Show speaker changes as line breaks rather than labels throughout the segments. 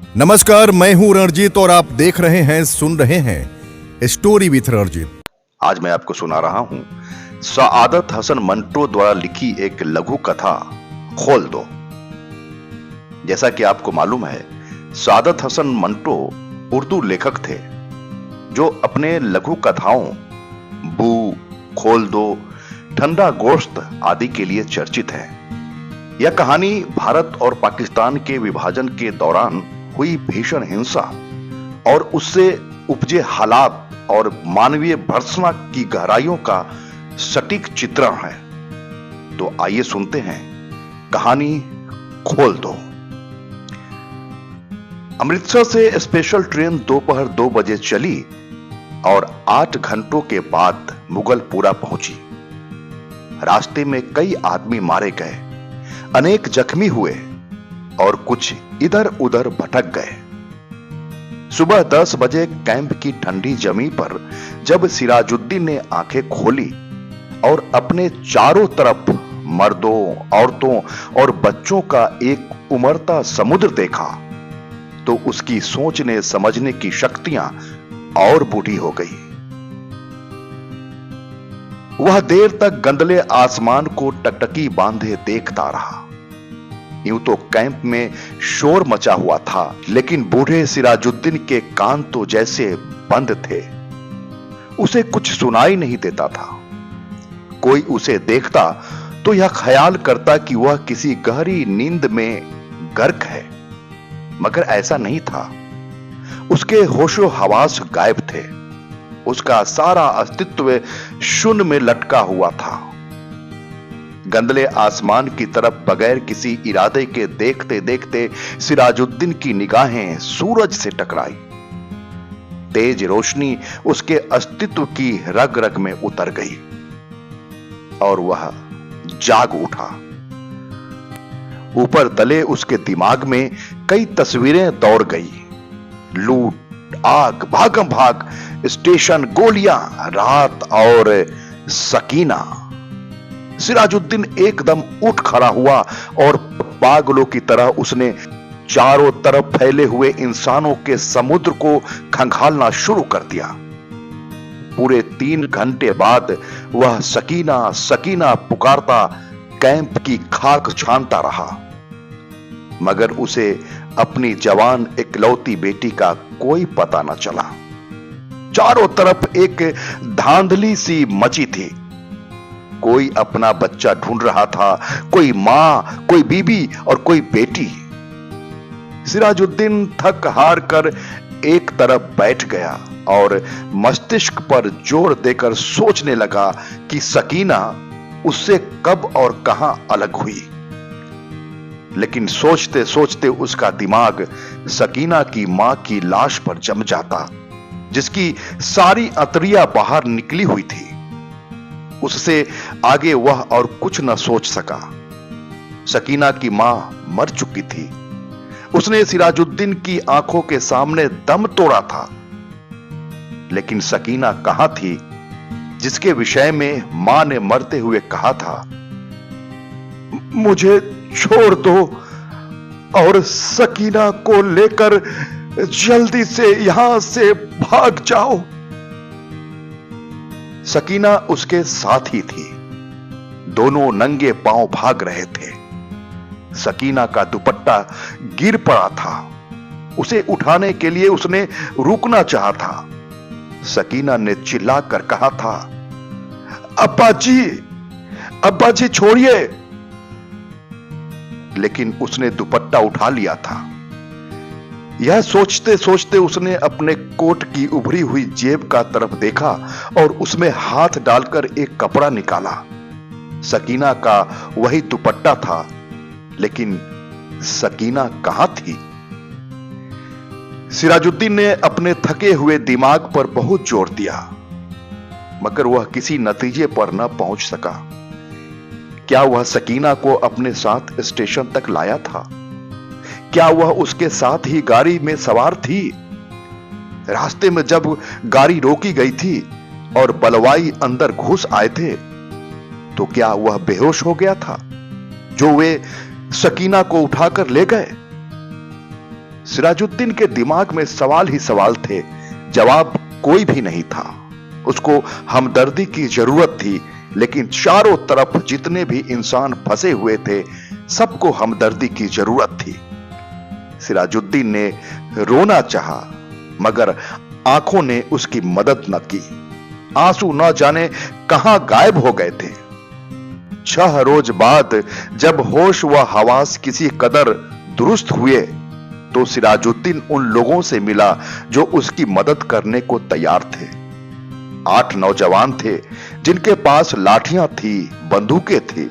नमस्कार, मैं हूं रणजीत और आप देख रहे हैं, सुन रहे हैं स्टोरी विथ रणजीत।
आज मैं आपको सुना रहा हूं सआदत हसन मंटो द्वारा लिखी एक लघु कथा खोल दो। जैसा कि आपको मालूम है, सआदत हसन मंटो उर्दू लेखक थे जो अपने लघु कथाओं बू, खोल दो, ठंडा गोश्त आदि के लिए चर्चित है। यह कहानी भारत और पाकिस्तान के विभाजन के दौरान हुई भीषण हिंसा और उससे उपजे हालात और मानवीय भर्त्सना की गहराइयों का सटीक चित्रण है। तो आइए सुनते हैं कहानी खोल दो। अमृतसर से स्पेशल ट्रेन दोपहर 2 बजे चली और 8 घंटों के बाद मुगलपुरा पहुंची। रास्ते में कई आदमी मारे गए, अनेक जख्मी हुए और कुछ इधर उधर भटक गए। सुबह 10 बजे कैंप की ठंडी जमीन पर जब सिराजुद्दीन ने आंखें खोली और अपने चारों तरफ मर्दों, औरतों और बच्चों का एक उमड़ता समुद्र देखा तो उसकी सोचने समझने की शक्तियां और बूढ़ी हो गई। वह देर तक गंदले आसमान को टकटकी बांधे देखता रहा। यूं तो कैंप में शोर मचा हुआ था, लेकिन बूढ़े सिराजुद्दीन के कान तो जैसे बंद थे। उसे कुछ सुनाई नहीं देता था। कोई उसे देखता तो यह ख्याल करता कि वह किसी गहरी नींद में गर्क है, मगर ऐसा नहीं था। उसके होशो हवास गायब थे। उसका सारा अस्तित्व शून्य में लटका हुआ था। गंदले आसमान की तरफ बगैर किसी इरादे के देखते देखते सिराजुद्दीन की निगाहें सूरज से टकराई। तेज रोशनी उसके अस्तित्व की रग रग में उतर गई और वह जाग उठा। ऊपर तले उसके दिमाग में कई तस्वीरें दौड़ गई। लूट, आग, भागम भाग, स्टेशन, गोलियां, रात और सकीना। सिराजुद्दीन एकदम उठ खड़ा हुआ और पागलों की तरह उसने चारों तरफ फैले हुए इंसानों के समुद्र को खंगालना शुरू कर दिया। पूरे 3 घंटे बाद वह सकीना सकीना पुकारता कैंप की खाक छानता रहा, मगर उसे अपनी जवान इकलौती बेटी का कोई पता न चला। चारों तरफ एक धांधली सी मची थी। कोई अपना बच्चा ढूंढ रहा था, कोई मां, कोई बीबी और कोई बेटी। सिराजुद्दीन थक हार कर एक तरफ बैठ गया और मस्तिष्क पर जोर देकर सोचने लगा कि सकीना उससे कब और कहां अलग हुई। लेकिन सोचते सोचते उसका दिमाग सकीना की मां की लाश पर जम जाता, जिसकी सारी अतरिया बाहर निकली हुई थी। उससे आगे वह और कुछ न सोच सका। सकीना की मां मर चुकी थी। उसने सिराजुद्दीन की आंखों के सामने दम तोड़ा था, लेकिन सकीना कहां थी जिसके विषय में मां ने मरते हुए कहा था, मुझे छोड़ दो और सकीना को लेकर जल्दी से यहां से भाग जाओ। सकीना उसके साथ ही थी। दोनों नंगे पांव भाग रहे थे। सकीना का दुपट्टा गिर पड़ा था। उसे उठाने के लिए उसने रुकना चाहा था। सकीना ने चिल्लाकर कहा था, अब्बा जी छोड़िए। लेकिन उसने दुपट्टा उठा लिया था। यह सोचते सोचते उसने अपने कोट की उभरी हुई जेब का तरफ देखा और उसमें हाथ डालकर एक कपड़ा निकाला। सकीना का वही दुपट्टा था, लेकिन सकीना कहां थी? सिराजुद्दीन ने अपने थके हुए दिमाग पर बहुत जोर दिया, मगर वह किसी नतीजे पर न पहुंच सका। क्या वह सकीना को अपने साथ स्टेशन तक लाया था? क्या वह उसके साथ ही गाड़ी में सवार थी? रास्ते में जब गाड़ी रोकी गई थी और बलवाई अंदर घुस आए थे, तो क्या वह बेहोश हो गया था जो वे सकीना को उठाकर ले गए? सिराजुद्दीन के दिमाग में सवाल ही सवाल थे, जवाब कोई भी नहीं था। उसको हमदर्दी की जरूरत थी, लेकिन चारों तरफ जितने भी इंसान फंसे हुए थे, सबको हमदर्दी की जरूरत थी। सिराजुद्दीन ने रोना चाहा, मगर आंखों ने उसकी मदद न की। आंसू न जाने कहां गायब हो गए थे। 6 रोज बाद जब होश व हवास किसी कदर दुरुस्त हुए, तो सिराजुद्दीन उन लोगों से मिला जो उसकी मदद करने को तैयार थे। 8 नौजवान थे जिनके पास लाठियां थी, बंदूकें थी।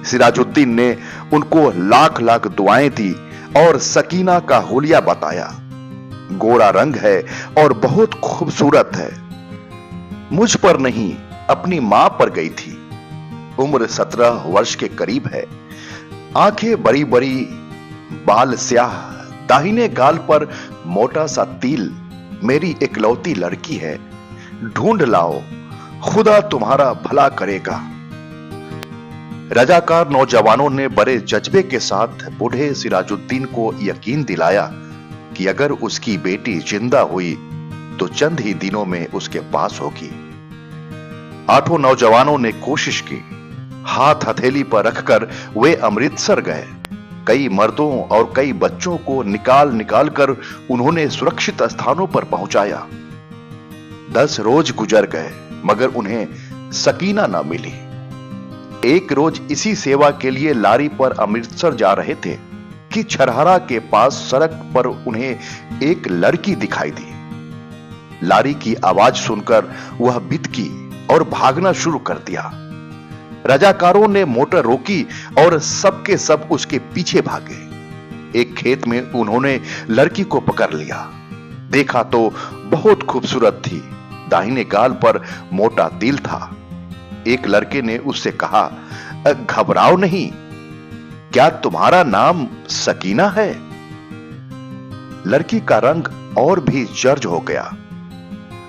सिराजुद्दीन ने उनको लाख लाख दुआएं दी और सकीना का हुलिया बताया। गोरा रंग है और बहुत खूबसूरत है। मुझ पर नहीं, अपनी मां पर गई थी। उम्र 17 वर्ष के करीब है। आंखें बड़ी बड़ी, बाल स्याह, दाहिने गाल पर मोटा सा तिल। मेरी इकलौती लड़की है, ढूंढ लाओ, खुदा तुम्हारा भला करेगा। रजाकार नौजवानों ने बड़े जज्बे के साथ बूढ़े सिराजुद्दीन को यकीन दिलाया कि अगर उसकी बेटी जिंदा हुई तो चंद ही दिनों में उसके पास होगी। 8 नौजवानों ने कोशिश की। हाथ हथेली पर रखकर वे अमृतसर गए। कई मर्दों और कई बच्चों को निकाल निकाल कर उन्होंने सुरक्षित स्थानों पर पहुंचाया। 10 रोज गुजर गए, मगर उन्हें सकीना न मिली। एक रोज इसी सेवा के लिए लारी पर अमृतसर जा रहे थे कि छरहरा के पास सड़क पर उन्हें एक लड़की दिखाई दी। लारी की आवाज सुनकर वह बिदकी और भागना शुरू कर दिया। रजाकारों ने मोटर रोकी और सबके सब उसके पीछे भागे। एक खेत में उन्होंने लड़की को पकड़ लिया। देखा तो बहुत खूबसूरत थी। दाहिने गाल पर मोटा तिल था। एक लड़के ने उससे कहा, घबराओ नहीं, क्या तुम्हारा नाम सकीना है? लड़की का रंग और भी जर्ज हो गया।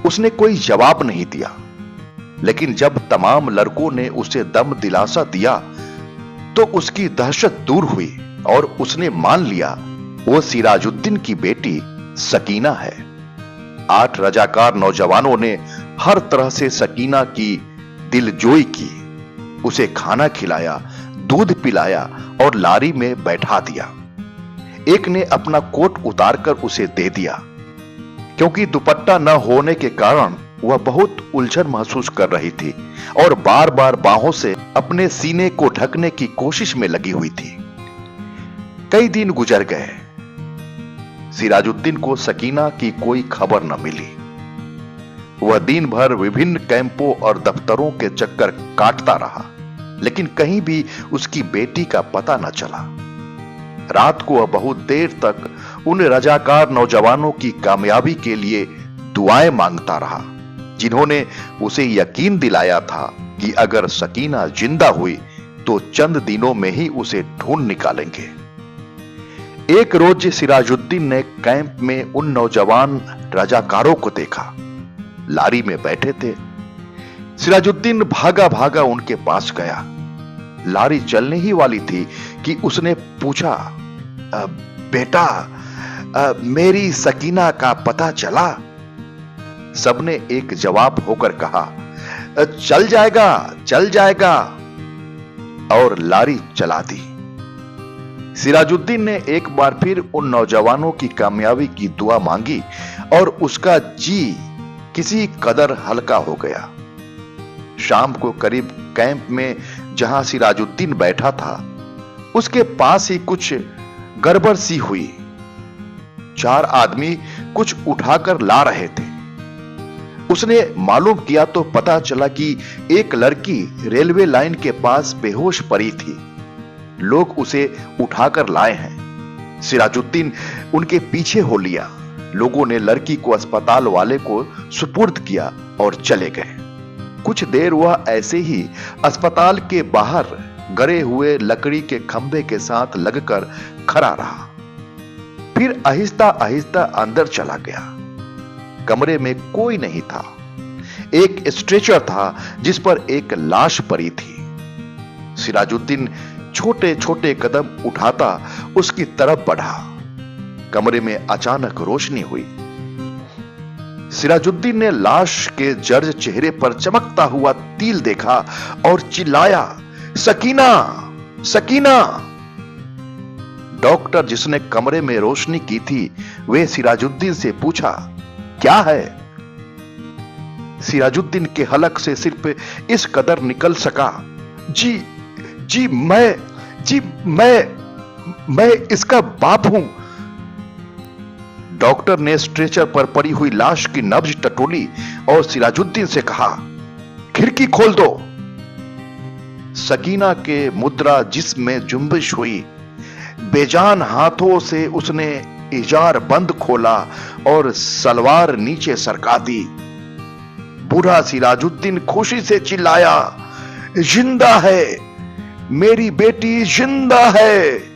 उसने कोई जवाब नहीं दिया। लेकिन जब तमाम लड़कों ने उसे दम दिलासा दिया, तो उसकी दहशत दूर हुई और उसने मान लिया वो सिराजुद्दीन की बेटी सकीना है। 8 रजाकार नौजवानों ने हर तरह से सकीना की दिलजोई की। उसे खाना खिलाया, दूध पिलाया और लारी में बैठा दिया। एक ने अपना कोट उतारकर उसे दे दिया। क्योंकि दुपट्टा न होने के कारण वह बहुत उलझन महसूस कर रही थी और बार बार बाहों से अपने सीने को ढकने की कोशिश में लगी हुई थी। कई दिन गुजर गए। सिराजुद्दीन को सकीना की कोई खबर न मिली। वह दिन भर विभिन्न कैंपों और दफ्तरों के चक्कर काटता रहा, लेकिन कहीं भी उसकी बेटी का पता न चला। रात को वह बहुत देर तक उन रजाकार नौजवानों की कामयाबी के लिए दुआएं मांगता रहा, जिन्होंने उसे यकीन दिलाया था कि अगर सकीना जिंदा हुई तो चंद दिनों में ही उसे ढूंढ निकालेंगे। एक रोज सिराजुद्दीन ने कैंप में उन नौजवान रजाकारों को देखा। लारी में बैठे थे। सिराजुद्दीन भागा भागा उनके पास गया। लारी चलने ही वाली थी कि उसने पूछा, बेटा, मेरी सकीना का पता चला? सबने एक जवाब होकर कहा, चल जाएगा, चल जाएगा, और लारी चला दी। सिराजुद्दीन ने एक बार फिर उन नौजवानों की कामयाबी की दुआ मांगी और उसका जी किसी कदर हल्का हो गया। शाम को करीब कैंप में जहां सिराजुद्दीन बैठा था, उसके पास ही कुछ गड़बड़ सी हुई। 4 आदमी कुछ उठाकर ला रहे थे। उसने मालूम किया तो पता चला कि एक लड़की रेलवे लाइन के पास बेहोश पड़ी थी। लोग उसे उठाकर लाए हैं। सिराजुद्दीन उनके पीछे हो लिया। लोगों ने लड़की को अस्पताल वाले को सुपुर्द किया और चले गए। कुछ देर वह ऐसे ही अस्पताल के बाहर गड़े हुए लकड़ी के खंभे के साथ लगकर खड़ा रहा। फिर आहिस्ता आहिस्ता अंदर चला गया। कमरे में कोई नहीं था। एक स्ट्रेचर था जिस पर एक लाश पड़ी थी। सिराजुद्दीन छोटे छोटे कदम उठाता उसकी तरफ बढ़ा। कमरे में अचानक रोशनी हुई। सिराजुद्दीन ने लाश के जर्ज चेहरे पर चमकता हुआ तिल देखा और चिल्लाया, सकीना, सकीना। डॉक्टर जिसने कमरे में रोशनी की थी, वे सिराजुद्दीन से पूछा, क्या है? सिराजुद्दीन के हलक से सिर्फ इस कदर निकल सका, जी मैं इसका बाप हूं। डॉक्टर ने स्ट्रेचर पर पड़ी हुई लाश की नब्ज टटोली और सिराजुद्दीन से कहा, खिड़की खोल दो। सकीना के मुद्रा जिसमें जुम्बिश हुई, बेजान हाथों से उसने इजार बंद खोला और सलवार नीचे सरका दी। बूढ़ा सिराजुद्दीन खुशी से चिल्लाया, जिंदा है, मेरी बेटी जिंदा है।